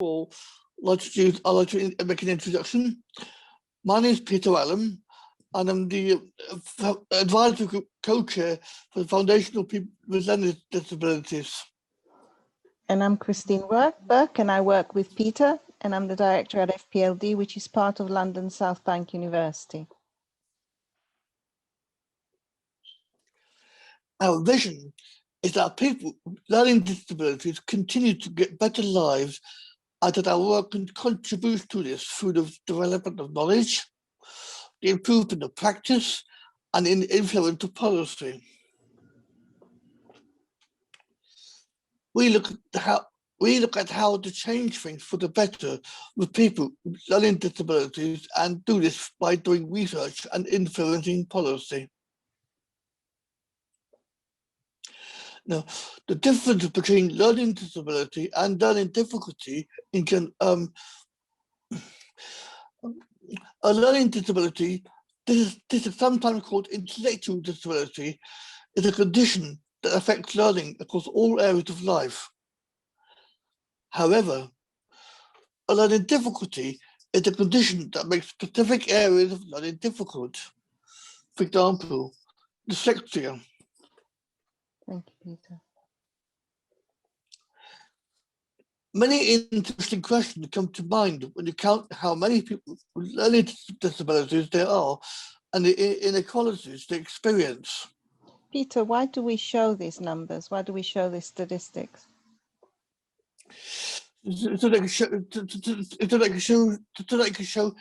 I'd like to make an introduction. My name is Peter Allum, and I'm the advisory group co-chair for the Foundation of People with Learning Disabilities. And I'm Christine-Koulla, Burke, and I work with Peter, and I'm the director at FPLD, which is part of London South Bank University. Our vision is that people with learning disabilities continue to get better lives, and that our work contributes to this through the development of knowledge, the improvement of practice, and the influence of policy. We look at how to change things for the better with people with learning disabilities, and do this by doing research and influencing policy. Now, the difference between learning disability and learning difficulty a learning disability, this is sometimes called intellectual disability, is a condition that affects learning across all areas of life. However, a learning difficulty is a condition that makes specific areas of learning difficult. For example, dyslexia. Thank you, Peter. Many interesting questions come to mind when you count how many people with learning disabilities there are and the inequalities they experience. Peter, why do we show these numbers? Why do we show these statistics? So they can show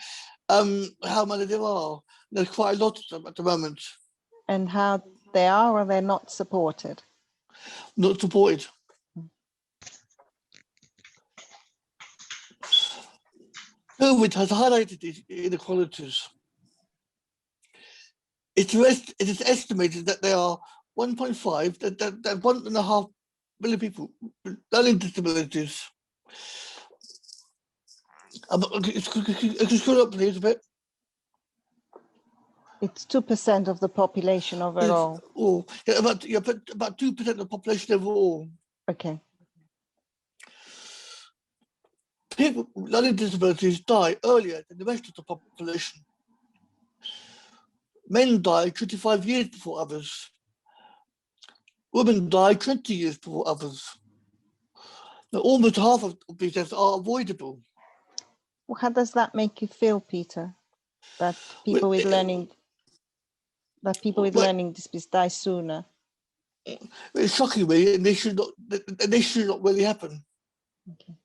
how many there are. There's quite a lot of them at the moment. And how they are or they're not supported? Not supported. COVID has highlighted these inequalities. It is estimated that there are 1.5, that 1.5 million people with learning disabilities. Could you scroll up, please, a bit? It's 2% of the population overall. About 2% of the population overall. Okay. People with learning disabilities die earlier than the rest of the population. Men die 25 years before others. Women die 20 years before others. Now, almost half of these deaths are avoidable. Well, how does that make you feel, Peter? That people with learning disabilities die sooner? It's shocking me, and this should not really happen. Okay.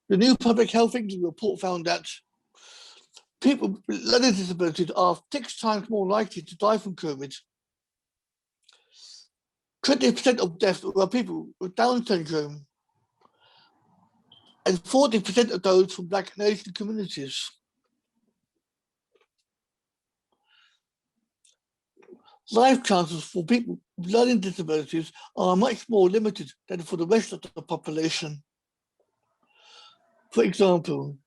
The new Public Health England report found that people with learning disabilities are 6 times more likely to die from COVID. 20% of deaths were people with Down syndrome, and 40% of those from Black and Asian communities. Life chances for people with learning disabilities are much more limited than for the rest of the population. For example,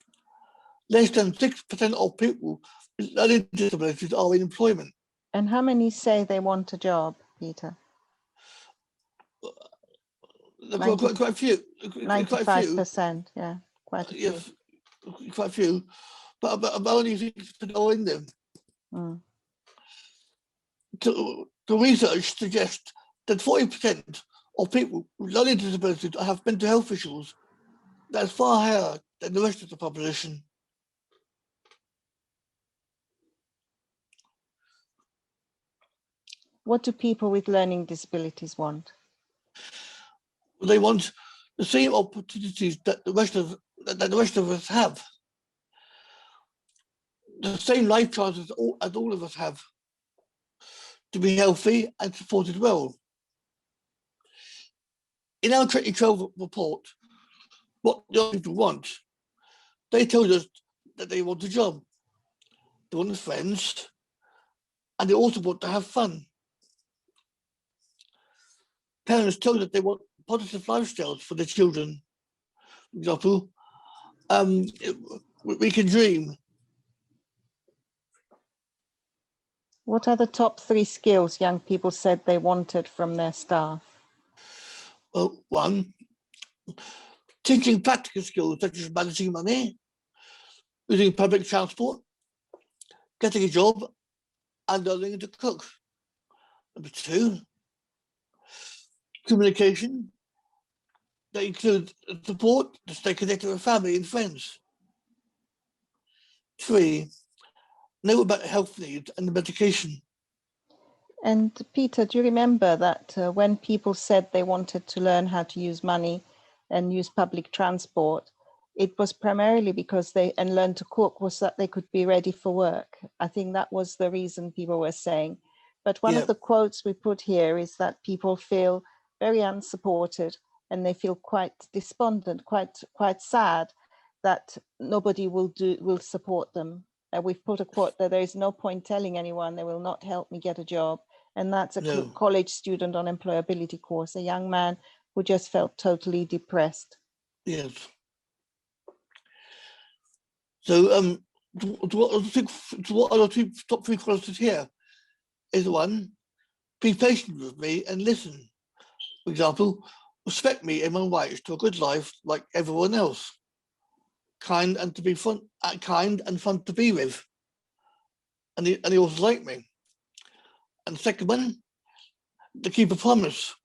less than 6% of people with learning disabilities are in employment. And how many say they want a job, Peter? Quite a few. 95%, yeah, quite a few. Yes, quite a few, but only 6% are in them. Mm. The research suggests that 40% of people with learning disabilities have mental health issues. That's far higher than the rest of the population. What do people with learning disabilities want? They want the same opportunities that the rest of us have. The same life chances as all of us have. To be healthy and supported well. In our 2012 report, what young people want, they told us that they want a job, they want friends, and they also want to have fun. Parents told us they want positive lifestyles for their children. For example, we can dream. What are the top 3 skills young people said they wanted from their staff? Well, one, teaching practical skills such as managing money, using public transport, getting a job, and learning to cook. Number two, communication that includes support to stay connected with family and friends. Three, know about health needs and the medication. And Peter, do you remember that when people said they wanted to learn how to use money and use public transport, it was primarily because and learn to cook was that they could be ready for work. I think that was the reason people were saying. But one of the quotes we put here is that people feel very unsupported and they feel quite despondent, quite sad that nobody will support them. We've put a quote that there is no point telling anyone they will not help me get a job. And that's a college student on employability course, a young man who just felt totally depressed. Yes. So what are the top three qualities here? Is one, be patient with me and listen. For example, respect me and my rights to a good life like everyone else. Kind and fun to be with. And he also liked me. And the second one, to keep a promise.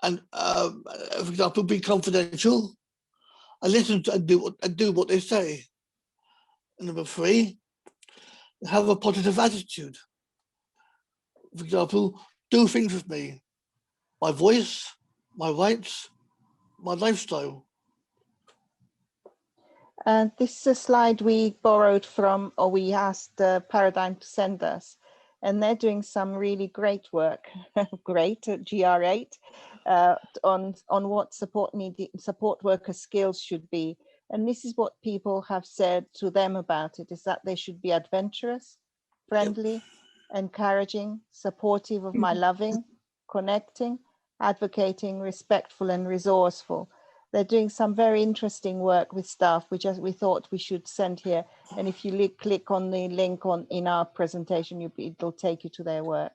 And for example, be confidential and listen to and do what they say. And number three, have a positive attitude. For example, do things with me. My voice, my rights, my lifestyle. And this is a slide we borrowed from, or we asked Paradigm to send us. And they're doing some really great work, great at GR8, on what support worker skills should be. And this is what people have said to them about it, is that they should be adventurous, friendly, encouraging, supportive of my loving, connecting, advocating, respectful, and resourceful. They're doing some very interesting work with staff, which we thought we should send here. And if you click on the link in our presentation, it'll take you to their work.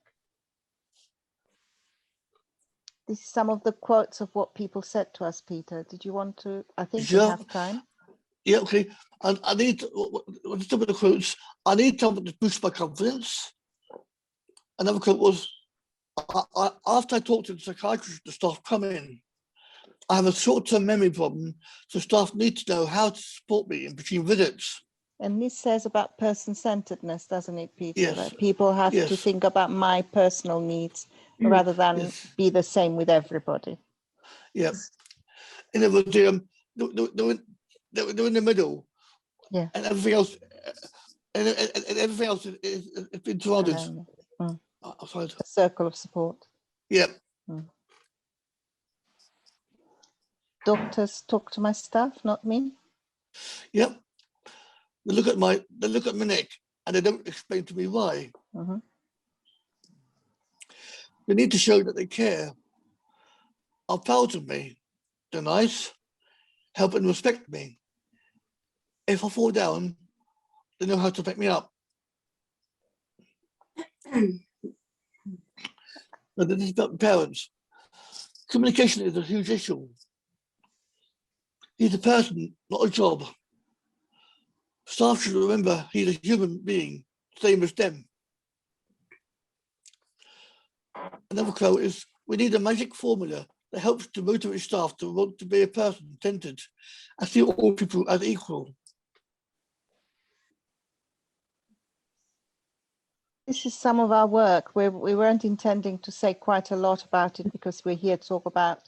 This is some of the quotes of what people said to us, Peter. Did you want to? I think we have time. Yeah, okay. And I need some of the quotes. I need something to boost my confidence. Another quote was, after I talked to the psychiatrist, the staff come in. I have a short-term memory problem, so staff need to know how to support me in between visits. And this says about person-centeredness, doesn't it, Peter? Yes. That people have to think about my personal needs rather than be the same with everybody. Yeah. In other words, they're in the middle. Yeah. And everything else, has been surrounded. A circle of support. Yeah. Doctors talk to my staff, not me. Yep. They look at my neck and they don't explain to me why. They need to show that they care, are proud of me, they're nice, help and respect me. If I fall down, they know how to pick me up. Now, this is about parents. Communication is a huge issue. He's a person, not a job. Staff should remember he's a human being, same as them. Another quote is, we need a magic formula that helps to motivate staff to want to be a person centered and see all people as equal. This is some of our work. We weren't intending to say quite a lot about it because we're here to talk about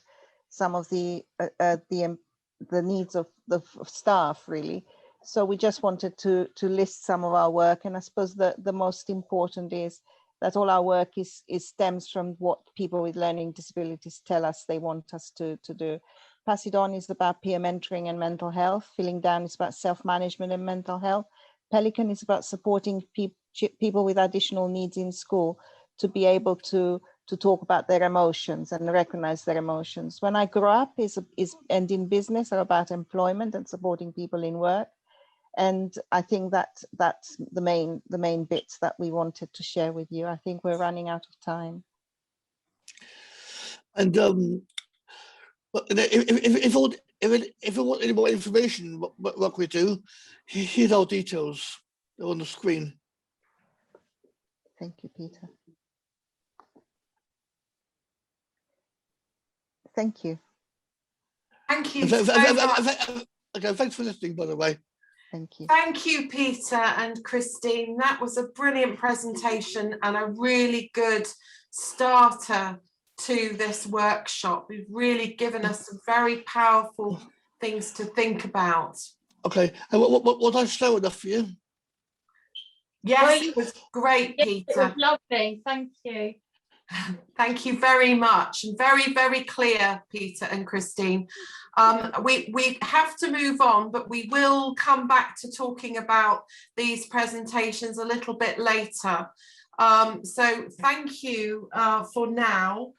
some of the needs of the staff, really. So we just wanted to list some of our work. And I suppose the most important is that all our work stems from what people with learning disabilities tell us they want us to do. Pass It On is about peer mentoring and mental health. Feeling Down is about self-management and mental health. Pelican is about supporting people with additional needs in school to be able to talk about their emotions and recognize their emotions. When I Grow Up and in business are about employment and supporting people in work. And I think that's the main bits that we wanted to share with you. I think we're running out of time. And but if you want any more information what we do, here's our details. They're on the screen. Thank you, Peter. Thank you. Thank you And so much. okay, thanks for listening, by the way. Thank you. Thank you, Peter and Christine. That was a brilliant presentation and a really good starter to this workshop. You've really given us some very powerful things to think about. Okay, and what I slow enough for you? Yes, it was great, Peter. It was lovely. Thank you. Thank you very much, and very, very clear, Peter and Christine. We have to move on, but we will come back to talking about these presentations a little bit later. So thank you for now.